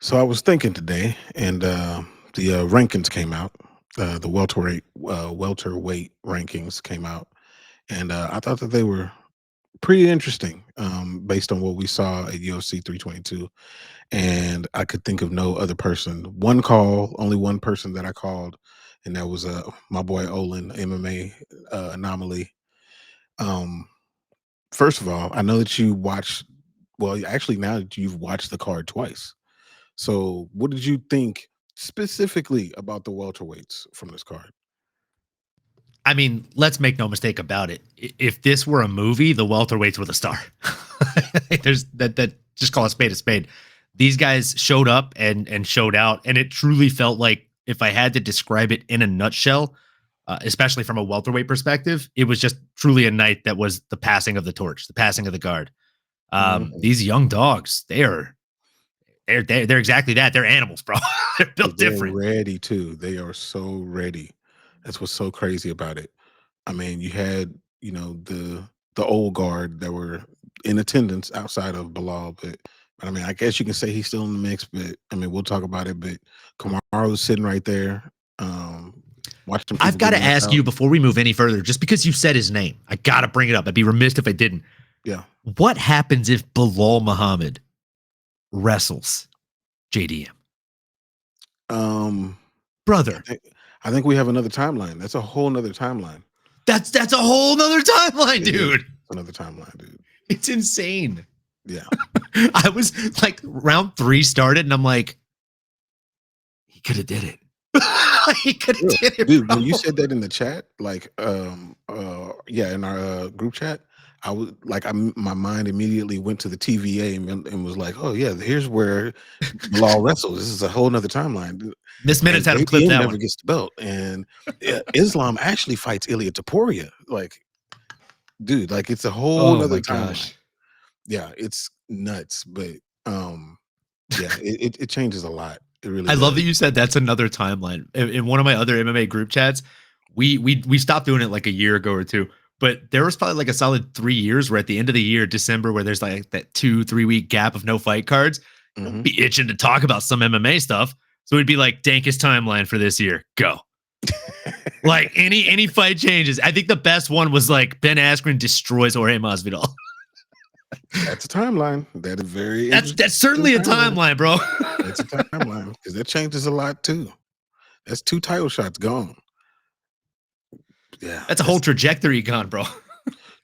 So I was thinking today, and the rankings came out. The welterweight rankings came out, and I thought that they were pretty interesting, based on what we saw at UFC 322. And I could think of no other person. Only one person that I called, and that was my boy Olin, MMA anomaly. Um, First of all, I know that you watched. Well, actually, now that you've watched the card twice. So, what did you think specifically about the welterweights from this card? I mean, let's make no mistake about it. If this were a movie, the welterweights were the star. There's that just call a spade a spade. These guys showed up and showed out, and it truly felt like if I had to describe it in a nutshell, especially from a welterweight perspective, it was just truly a night that was the passing of the torch, the passing of the guard. Mhm. These young dogs, they're exactly that. They're animals, bro. They're built They're different. ready too. They are so ready. That's what's so crazy about it. I mean, you had, the old guard that were in attendance outside of Bilal, but I mean, I guess you can say he's still in the mix, but I mean, we'll talk about it. But Kamaru's sitting right there, um, watching I've people got get to knocked ask out. you before we move any further, just because you said his name, I got to bring it up. I'd be remiss if I didn't. Yeah. What happens if Bilal Muhammad wrestles JDM? Um, I Brother, think I think we have another timeline. That's a whole nother timeline. that's a whole nother timeline, It is dude. another timeline, dude. It's insane. Yeah. I was like, round 3 started, and I'm like, he could have did it. He could have Real. did it, Dude, bro. when you said that in the chat, like, yeah, in our group chat, I was like, my mind immediately went to the TVA and was like, oh yeah, here's where Bilal wrestles. This is a whole nother timeline. Miss And Minutes had him clip JDM that never one. gets the belt, and Islam actually fights Ilia Topuria. Like, dude, like it's a whole Oh nother my timeline. gosh. Yeah, it's nuts, but um, yeah, it changes a lot. It really I love that does. you said that's another timeline. In one of my other MMA group chats, we stopped doing it like a year ago or two. But there was probably like a solid 3 years where at the end of the year, December, where there's like that 2-3 week gap of no fight cards, we'd Hmm. be itching to talk about some MMA stuff. So we'd be like, Dankest timeline for this year. Go. Like any fight changes. I think the best one was like Ben Askren destroys Jorge Masvidal. That's a timeline. That is very That's interesting certainly a timeline. timeline, bro. That's a timeline because that changes a lot too. That's 2 title shots gone. Yeah, That's a whole that's trajectory gone, bro.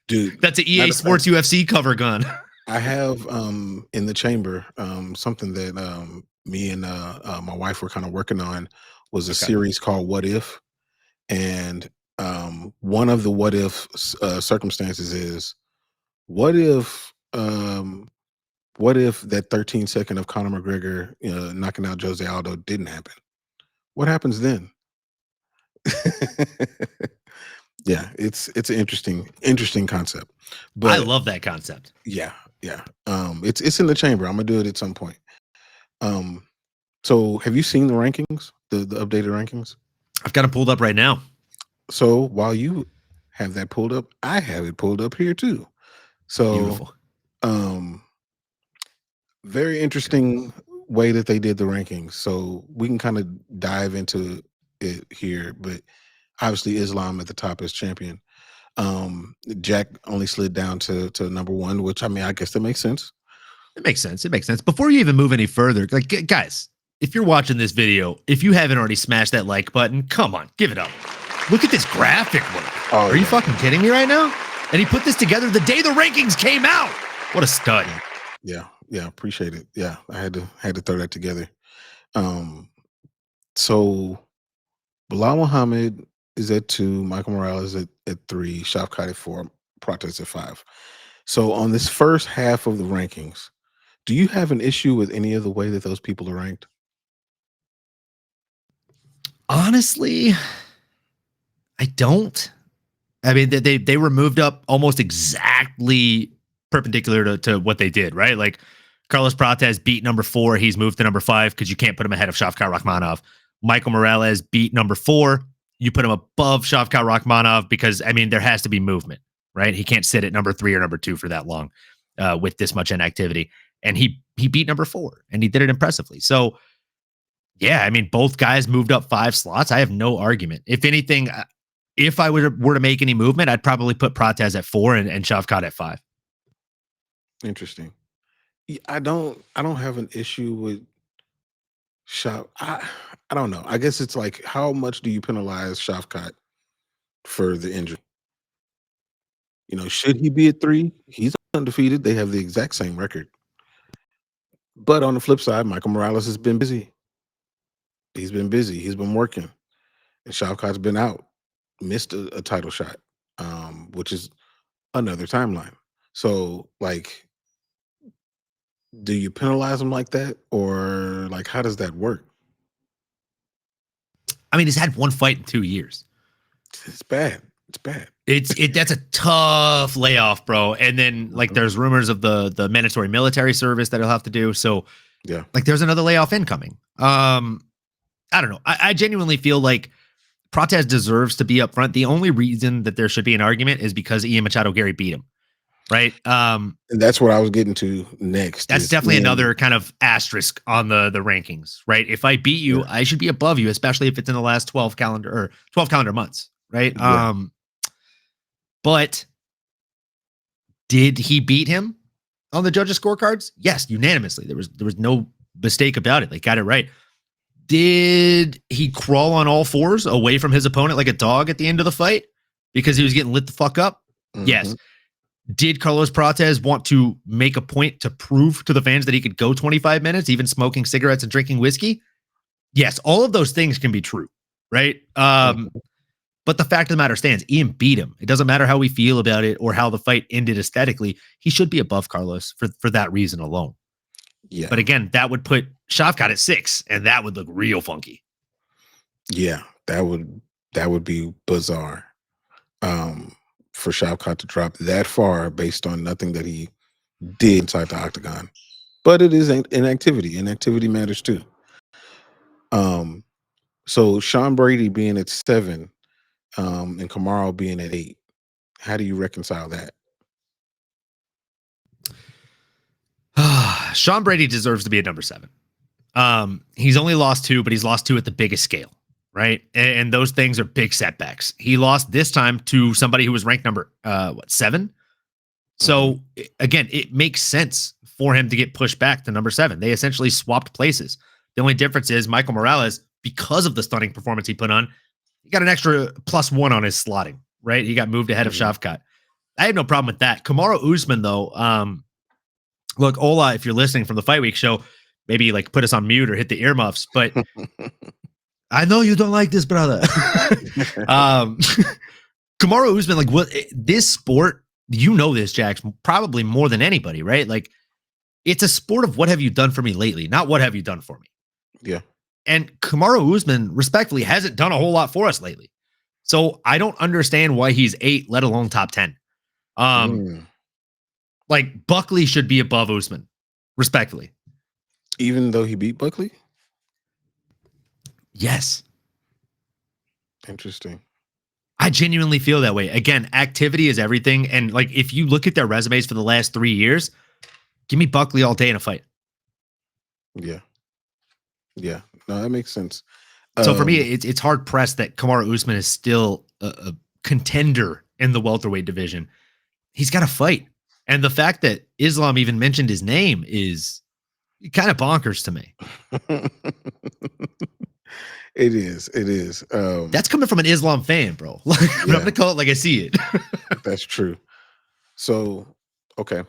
dude. That's an EA Matter of fact, Sports UFC cover gone. I have in the chamber something that me and my wife were kind of working on was a Okay. series called What If, and one of the what if circumstances is what if what if that 13-second of Conor McGregor knocking out Jose Aldo didn't happen? What happens then? Yeah, it's an interesting concept. I But love that concept. yeah, yeah. It's in the chamber. I'm gonna do it at some point. Um, so have you seen the rankings, the updated rankings? I've got it pulled up right now. So while you have that pulled up, I have it pulled up here too. So Beautiful. um very interesting way that they did the rankings. So we can kind of dive into it here, but obviously Islam at the top as champion. Jack only slid down to number 1, which I mean, I guess that makes sense. It makes sense. It makes sense. Before you even move any further, like guys, if you're watching this video, if you haven't already smashed that like button, come on, give it up. Look at this graphic work. Oh Are you yeah, fucking kidding me right now? And he put this together the day the rankings came out. What a stud. yeah, appreciate it. Yeah, I had to throw that together. Um, so Bilal Muhammad is at 2, Michael Morales at 3, Shavkat at 4, Protas at 5. So on this first half of the rankings, do you have an issue with any of the way that those people are ranked? Honestly, I don't. I mean, they were moved up almost exactly perpendicular to what they did, right? Like Carlos Prates beat number 4. He's moved to number 5 because you can't put him ahead of Shavkat Rakhmonov. Michael Morales beat number 4. You put him above Shavkat Rakhmonov because, I mean, there has to be movement, right? He can't sit at number 3 or number 2 for that long with this much inactivity. and he beat number 4, and he did it impressively. So yeah, I mean, both guys moved up 5 slots. I have no argument. If anything, if I were to make any movement, I'd probably put Prates at 4 and Shavkat at 5. Interesting. I don't have an issue with Shav. I don't know. I guess it's like, how much do you penalize Shavkat for the injury? Should he be at 3? He's undefeated. They have the exact same record. But on the flip side, Michael Morales has been busy. He's been busy. He's been working. And Shavkat's been out, missed a title shot, which is another timeline. So, like, do you penalize him like that, or like, how does that work? I mean, he's had 1 fight in 2 years. It's bad. It's bad. That's a tough layoff, bro. And then like there's rumors of the mandatory military service that he'll have to do. So Yeah. like there's another layoff incoming. I don't know. I genuinely feel like Protas deserves to be up front. The only reason that there should be an argument is because Ian Garry beat him. Right. And that's what I was getting to next. That's definitely another kind of asterisk on the rankings, right? If I beat you, I should be above you, especially if it's in the last 12 calendar months, right? Yeah. But did he beat him on the judges' scorecards? Yes, unanimously. There was no mistake about it. They got it right. Did he crawl on all 4s away from his opponent like a dog at the end of the fight because he was getting lit the fuck up? Mhm. Yes. Did Carlos Prates want to make a point to prove to the fans that he could go 25 minutes, even smoking cigarettes and drinking whiskey? Yes, all of those things can be true, right? But the fact of the matter stands, Ian beat him. It doesn't matter how we feel about it or how the fight ended aesthetically. He should be above Carlos for that reason alone. Yeah. But again, that would put Shavkat at 6, and that would look real funky. Yeah, that would be bizarre. For Shavkat to drop that far based on nothing that he did inside the octagon. But it is inactivity. Inactivity matters too. So Sean Brady being at 7, and Kamaru being at 8. How do you reconcile that? Sean Brady deserves to be at number 7. He's only lost 2, but he's lost 2 at the biggest scale, right? And those things are big setbacks. He lost this time to somebody who was ranked number 7. So again, it makes sense for him to get pushed back to number 7. They essentially swapped places. The only difference is Michael Morales, because of the stunning performance he put on, he got an extra +1 on his slotting, right? He got moved ahead of Shavkat. I had no problem with that. Kamaru Usman, though, look, Ola, if you're listening from the Fight Week show, maybe like put us on mute or hit the earmuffs, but I know you don't like this, brother. Kamaru Usman, like what this sport, you know this, Jax, probably more than anybody, right? Like it's a sport of what have you done for me lately, not what have you done for me. Yeah. And Kamaru Usman, respectfully, hasn't done a whole lot for us lately. So I don't understand why he's 8, let alone top 10. Like Buckley should be above Usman, respectfully. Even though he beat Buckley? Yes. Interesting. I genuinely feel that way. Again, activity is everything. And like, if you look at their resumes for the last 3 years, give me Buckley all day in a fight. Yeah. Yeah. No, that makes sense. So for me, it's hard pressed that Kamaru Usman is still a contender in the welterweight division. He's got to fight. And the fact that Islam even mentioned his name is kind of bonkers to me. It is. It is. That's coming from an Islam fan, bro. Like, I'm going to call it like I see it. That's true. So, okay.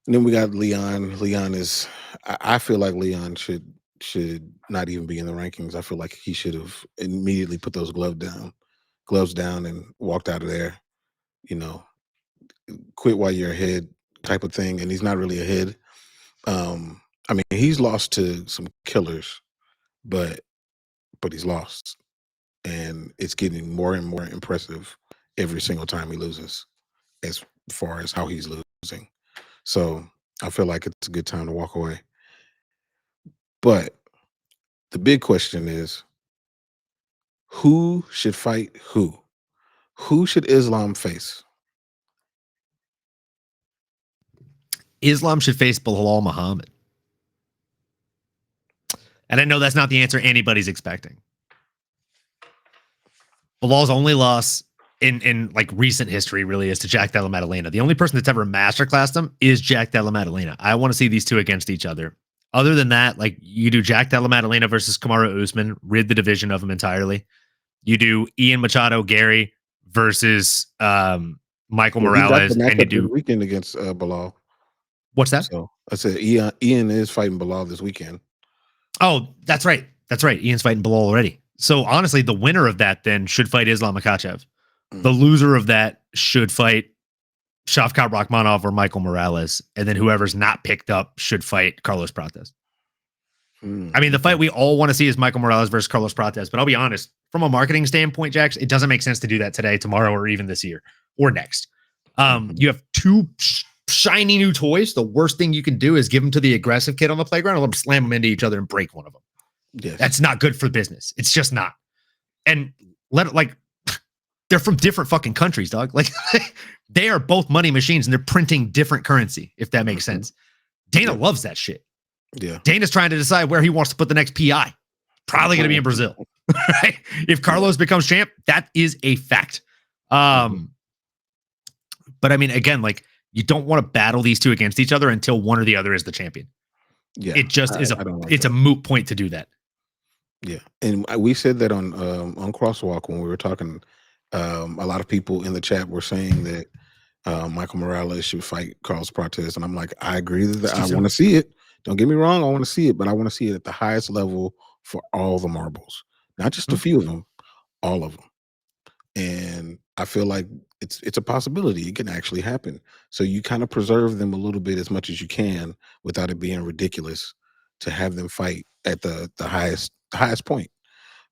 And then we got Leon. Leon is, I feel like Leon should not even be in the rankings. I feel like he should have immediately put those gloves down and walked out of there, quit while you're ahead type of thing. And he's not really ahead. I mean, he's lost to some killers, but he's lost. And it's getting more and more impressive every single time he loses, as far as how he's losing. So I feel like it's a good time to walk away. But the big question is, who should fight who? Who should Islam face? Islam should face Bilal Muhammad. And I know that's not the answer anybody's expecting. Bilal's only loss in like recent history really is to Jack Della Maddalena. The only person that's ever masterclassed him is Jack Della Maddalena. I want to see these two against each other. Other than that, like you do Jack Della Maddalena versus Kamaru Usman, rid the division of him entirely. You do Ian Machado Gary versus Michael Well, he got the Morales, and you matchup this do weekend against Bilal. what's that? So I said Ian is fighting Bilal this weekend. Oh, that's right. That's right. Ian's fighting Bilal already. So honestly, the winner of that then should fight Islam Makhachev. The loser of that should fight Shavkat Rakhmonov or Michael Morales, and then whoever's not picked up should fight Carlos Prates. I mean, the fight we all want to see is Michael Morales versus Carlos Prates, but I'll be honest, from a marketing standpoint, Jax, it doesn't make sense to do that today, tomorrow, or even this year or next. You have two shiny new toys. The worst thing you can do is give them to the aggressive kid on the playground and let them slam them into each other and break one of them. Yes. That's not good for business. It's just not. And let it like they're from different fucking countries, dog. Like they are both money machines and they're printing different currency, if that makes sense. Dana loves that shit. Yeah. Dana's trying to decide where he wants to put the next PI. Probably going to be in Brazil. Right? If Carlos becomes champ, that is a fact. But I mean, again, like you don't want to battle these two against each other until one or the other is the champion. Yeah. It just is a moot point to do that. Yeah. And we said that on Crosswalk when we were talking. A lot of people in the chat were saying that Michael Morales should fight Carlos Prates, and I'm like, I agree that I want to see it. Don't get me wrong, I want to see it, but I want to see it at the highest level for all the marbles, not just a few of them, all of them. And I feel like it's a possibility. It can actually happen. So you kind of preserve them a little bit as much as you can without it being ridiculous to have them fight at the highest point.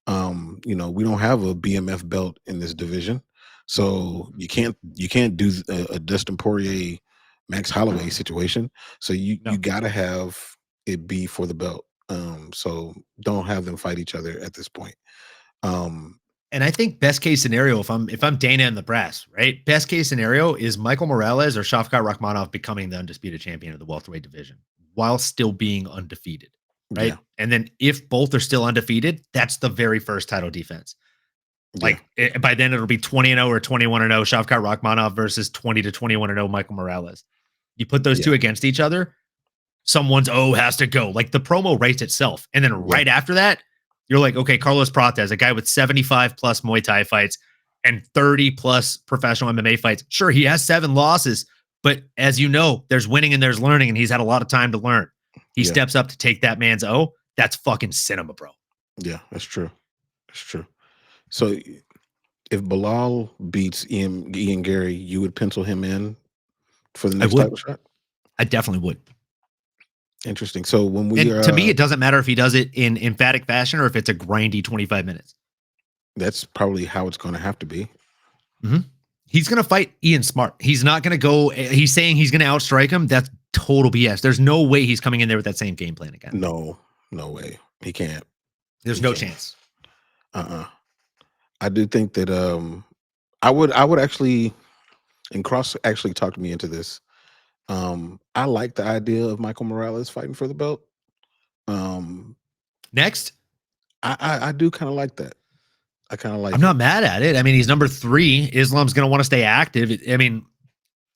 We don't have a BMF belt in this division, so you can't do a Dustin Poirier Max Holloway situation. So you gotta have it be for the belt. So don't have them fight each other at this point. And I think best case scenario, if I'm Dana and the brass, right? Best case scenario is Michael Morales or Shavkat Rakhmonov becoming the undisputed champion of the welterweight division while still being undefeated. Right. Yeah. And then if both are still undefeated, that's the very first title defense. Like by then it'll be 20-0 or 21-0 Shavkat Rakhmonov versus 20-21-0 Michael Morales. You put those two against each other, someone's has to go. Like the promo writes itself. And then right after that, you're like, okay, Carlos Prates, a guy with 75 plus Muay Thai fights and 30 plus professional MMA fights. Sure, he has 7 losses, but as you know, there's winning and there's learning, and he's had a lot of time to learn. He steps up to take that man's that's fucking cinema, bro. Yeah, that's true. That's true. So if Bilal beats Ian Garry, you would pencil him in for the next title shot? I definitely would. Interesting. So when to me, it doesn't matter if he does it in emphatic fashion or if it's a grindy 25 minutes. That's probably how it's going to have to be. He's going to fight Ian smart. He's not going to go. He's saying he's going to outstrike him. That's total BS. There's no way he's coming in there with that same game plan again. No way. He can't. There's no chance. I do think that I would actually, and Cross actually talked me into this. I like the idea of Michael Morales fighting for the belt. Next, I do kind of like that. I kind of like. I'm not mad at it. I mean, he's number 3. Islam's going to want to stay active. I mean,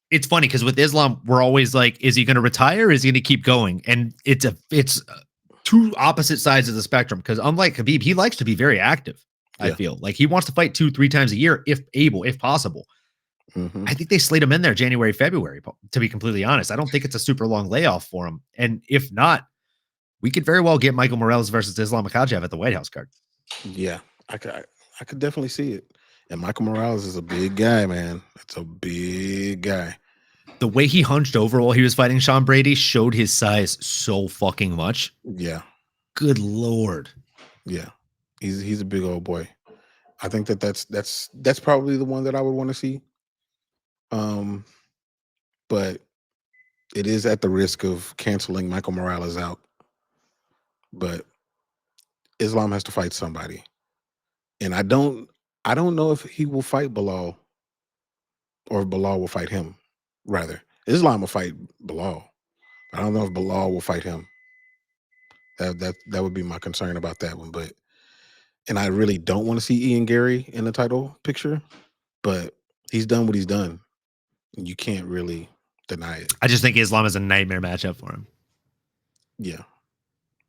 it's funny because with Islam, we're always like, is he going to retire? Or is he going to keep going? And it's two opposite sides of the spectrum. Because unlike Khabib, he likes to be very active. I feel like he wants to fight 2-3 times a year, if able, if possible. I think they slate him in there January, February, to be completely honest. I don't think it's a super long layoff for him. And if not, we could very well get Michael Morales versus Islam Makhachev at the White House card. Yeah, I could definitely see it. And Michael Morales is a big guy, man. That's a big guy. The way he hunched over while he was fighting Sean Brady showed his size so fucking much. Yeah. Good Lord. Yeah. He's a big old boy. I think that's probably the one that I would want to see. But it is at the risk of canceling Michael Morales out. But Islam has to fight somebody. And I don't know if he will fight Bilal or if Bilal will fight him. Rather, Islam will fight Bilal. I don't know if Bilal will fight him. That would be my concern about that one. But and I really don't want to see Ian Garry in the title picture, but he's done what he's done. And you can't really deny it. I just think Islam is a nightmare matchup for him. Yeah.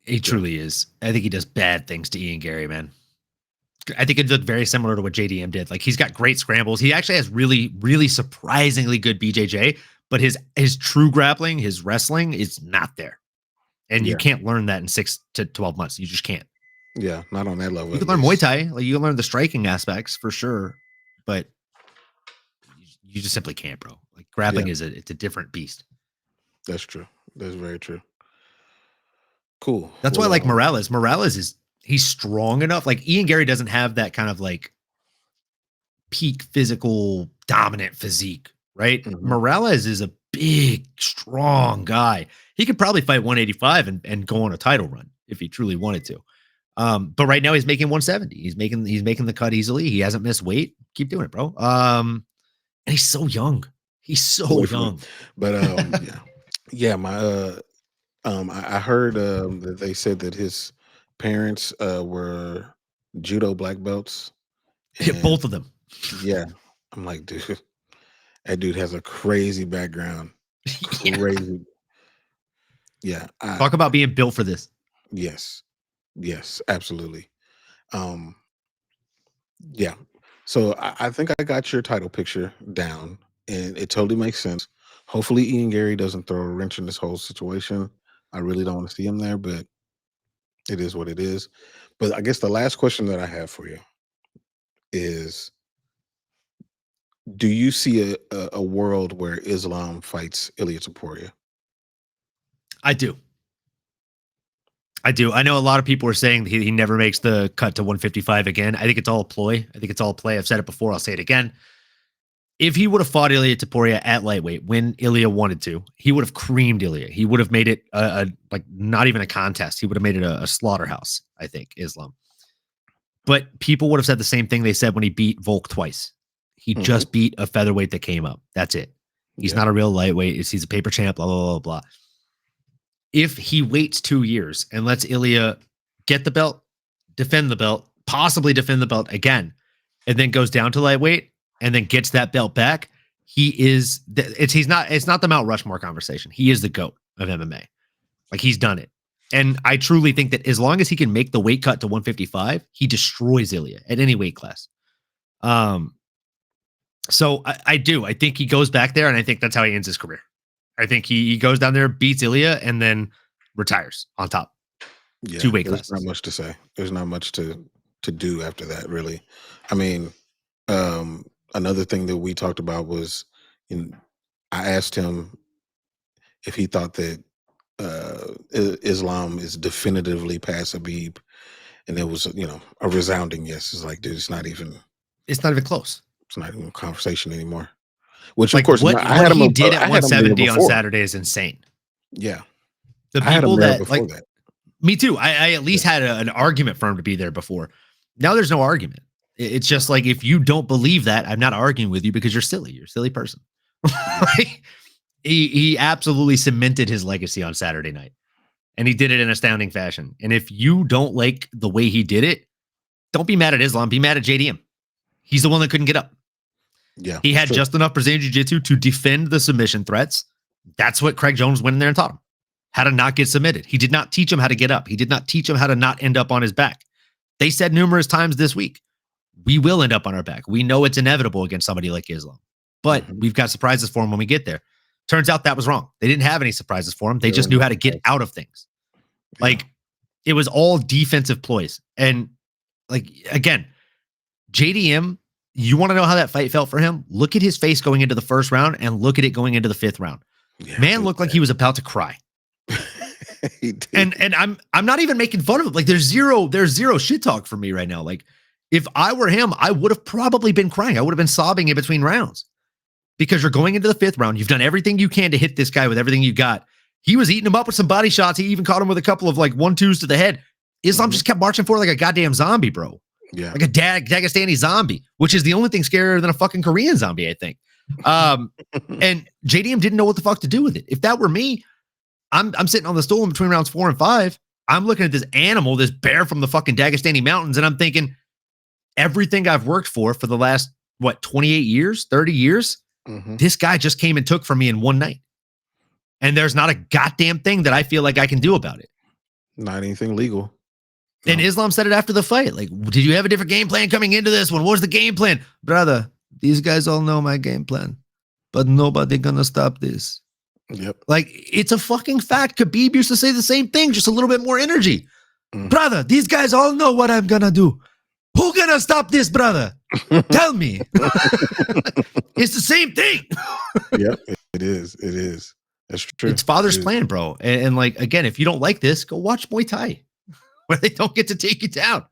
He truly is. I think he does bad things to Ian Garry, man. I think it looked very similar to what JDM did. Like, he's got great scrambles. He actually has really, really surprisingly good BJJ, but his true grappling, his wrestling is not there. And you can't learn that in 6 to 12 months. You just can't. Yeah, not on that level. You can learn Muay Thai. Like, you can learn the striking aspects for sure, but you just simply can't, bro. Like, grappling it's a different beast. That's true. That's very true. Cool. That's why I like Morales. Morales he's strong enough. Like, Ian Garry doesn't have that kind of like peak physical dominant physique, right? Mm-hmm. Morales is a big, strong guy. He could probably fight 185 and go on a title run if he truly wanted to. But right now he's making 170. He's making the cut easily. He hasn't missed weight. Keep doing it, bro. And he's so young. He's so young. But I heard that they said that his parents were judo black belts. Both of them. Yeah. I'm like, dude, that dude has a crazy background. Crazy. Yeah. Talk about being built for this. Yes, absolutely. Yeah. So I think I got your title picture down, and it totally makes sense. Hopefully Ian Garry doesn't throw a wrench in this whole situation. I really don't want to see him there, but it is what it is. But I guess the last question that I have for you is, do you see a world where Islam fights Ilia Topuria? I do. I know a lot of people are saying he never makes the cut to 155 again. I think it's all a ploy. I think it's all a play. I've said it before. I'll say it again. If he would have fought Ilia Topuria at lightweight when Ilia wanted to, he would have creamed Ilia. He would have made it like not even a contest. He would have made it a slaughterhouse, I think, Islam. But people would have said the same thing they said when he beat Volk twice. He just beat a featherweight that came up. That's it. He's not a real lightweight. He's a paper champ, blah, blah, blah, blah. If he waits 2 years and lets Ilia get the belt, defend the belt, possibly defend the belt again, and then goes down to lightweight and then gets that belt back, it's not the Mount Rushmore conversation. He is the GOAT of MMA. Like, he's done it. And I truly think that as long as he can make the weight cut to 155, he destroys Ilia at any weight class. So I do. I think he goes back there, and I think that's how he ends his career. I think he goes down there, beats Ilia, and then retires on top. Yeah, 2 weight classes. There's not much to say. There's not much to do after that, really. I mean, another thing that we talked about was, I asked him if he thought that Islam is definitively past Habib, and it was, a resounding yes. It's like, dude, it's not even close. It's not even a conversation anymore. Which, like, of course, what he did at 170 on Saturday is insane. Yeah. The people that, like, that. Me too. I at least had an argument for him to be there before. Now there's no argument. It's just like, if you don't believe that, I'm not arguing with you because you're silly. You're a silly person. He absolutely cemented his legacy on Saturday night, and he did it in astounding fashion. And if you don't like the way he did it, don't be mad at Islam. Be mad at JDM. He's the one that couldn't get up. Yeah, he had just enough Brazilian Jiu-Jitsu to defend the submission threats. That's what Craig Jones went in there and taught him. How to not get submitted. He did not teach him how to get up. He did not teach him how to not end up on his back. They said numerous times this week, we will end up on our back. We know it's inevitable against somebody like Islam, but we've got surprises for him when we get there. Turns out that was wrong. They didn't have any surprises for him. They just knew how to get out of things. Like, it was all defensive ploys. And, like, again, JDM, you want to know how that fight felt for him? Look at his face going into the first round and look at it going into the 5th round. Yeah, man looked like he was about to cry. He did. And I'm not even making fun of him. Like, there's zero shit talk for me right now. Like, if I were him, I would have probably been crying. I would have been sobbing in between rounds, because you're going into the 5th round. You've done everything you can to hit this guy with everything you got. He was eating him up with some body shots. He even caught him with a couple of, like, 1-2s to the head. Islam just kept marching forward like a goddamn zombie, bro. Yeah. Like a Dagestani zombie, which is the only thing scarier than a fucking Korean zombie, I think. And JDM didn't know what the fuck to do with it. If that were me, I'm sitting on the stool in between rounds 4 and 5. I'm looking at this animal, this bear from the fucking Dagestani mountains, and I'm thinking everything I've worked for the last, 28 years, 30 years, this guy just came and took from me in one night. And there's not a goddamn thing that I feel like I can do about it. Not anything legal. No. And Islam said it after the fight. Like, did you have a different game plan coming into this one? What was the game plan? Brother, these guys all know my game plan, but nobody gonna stop this. Yep. Like, it's a fucking fact. Khabib used to say the same thing, just a little bit more energy. Brother, these guys all know what I'm gonna do. Who gonna stop this, brother? Tell me. It's the same thing. Yep, it is. It is. That's true. It's father's plan, bro. And like, again, if you don't like this, go watch Muay Thai where they don't get to take you down.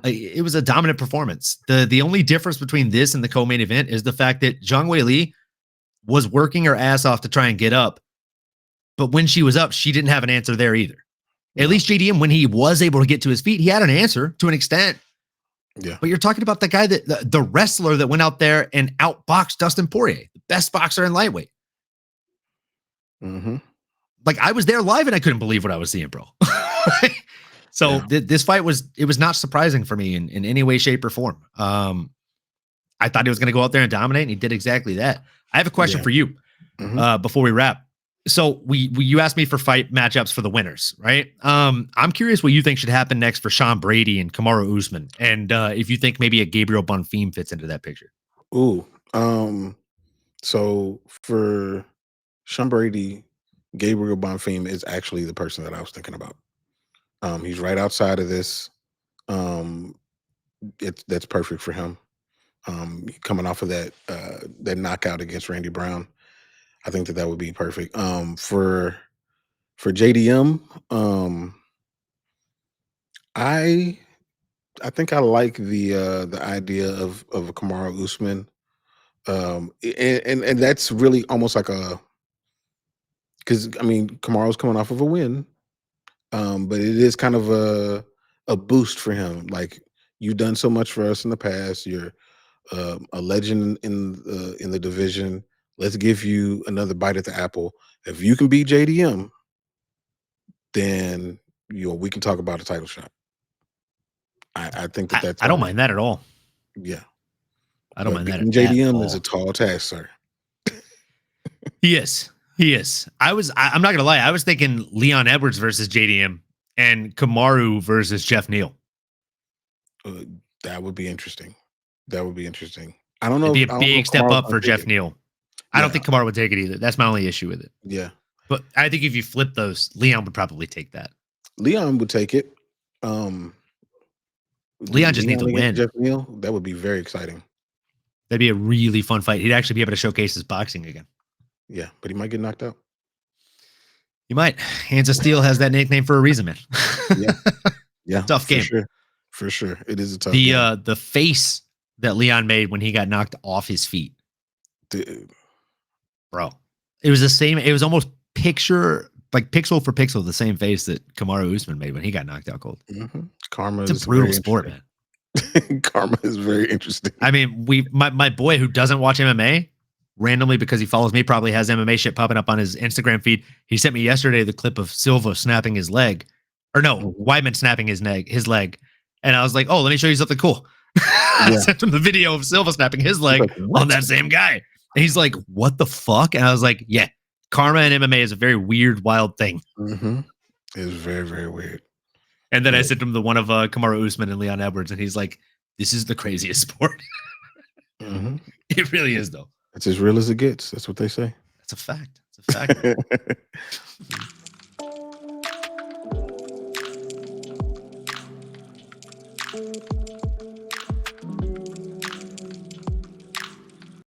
It was a dominant performance. The only difference between this and the co-main event is the fact that Zhang Weili was working her ass off to try and get up. But when she was up, she didn't have an answer there either. At least JDM, when he was able to get to his feet, he had an answer to an extent. Yeah. But you're talking about the guy the wrestler that went out there and outboxed Dustin Poirier, the best boxer in lightweight. Like, I was there live and I couldn't believe what I was seeing, bro. So this fight was not surprising for me in any way, shape, or form. I thought he was going to go out there and dominate, and he did exactly that. I have a question for you before we wrap. So you asked me for fight matchups for the winners, right? I'm curious what you think should happen next for Sean Brady and Kamaru Usman, and if you think maybe a Gabriel Bonfim fits into that picture. Ooh, so for Sean Brady, Gabriel Bonfim is actually the person that I was thinking about. He's right outside of this. That's perfect for him. Coming off of that knockout against Randy Brown, I think that would be perfect. For JDM, I think I like the idea of a Kamaru Usman, and that's really almost like because I mean Kamaru's coming off of a win, but it is kind of a boost for him. Like, you've done so much for us in the past. You're a legend in the division. Let's give you another bite at the apple. If you can beat JDM, then we can talk about a title shot. I think that's. I don't mind that at all. Yeah, I don't mind that. JDM is a tall task, sir. He is. I'm not gonna lie. I was thinking Leon Edwards versus JDM and Kamaru versus Jeff Neal. That would be interesting. I don't know. It'd be a big step up for Jeff Neal. I don't think Kamaru would take it either. That's my only issue with it. Yeah. But I think if you flip those, Leon would probably take that. Leon would take it. Leon just needs to win. Jeff Neal, that would be very exciting. That'd be a really fun fight. He'd actually be able to showcase his boxing again. Yeah, but he might get knocked out. He might. Hands of Steel has that nickname for a reason, man. Yeah. Tough game. For sure. It is a tough game. The face that Leon made when he got knocked off his feet. Dude. Bro. It was the same. It was almost pixel for pixel, the same face that Kamaru Usman made when he got knocked out cold. Karma is a brutal sport, man. Karma is very interesting. I mean, my boy who doesn't watch MMA, randomly because he follows me, probably has MMA shit popping up on his Instagram feed. He sent me yesterday the clip of Silva snapping his leg. Or no, Weidman snapping his leg. And I was like, oh, let me show you something cool. I sent him the video of Silva snapping his leg on that same guy. And he's like, what the fuck? And I was like, yeah, karma and MMA is a very weird, wild thing. It is very, very weird. And then I sent him the one of Kamaru Usman and Leon Edwards, and he's like, this is the craziest sport. It really is, though. It's as real as it gets. That's what they say. That's a fact. It's a fact.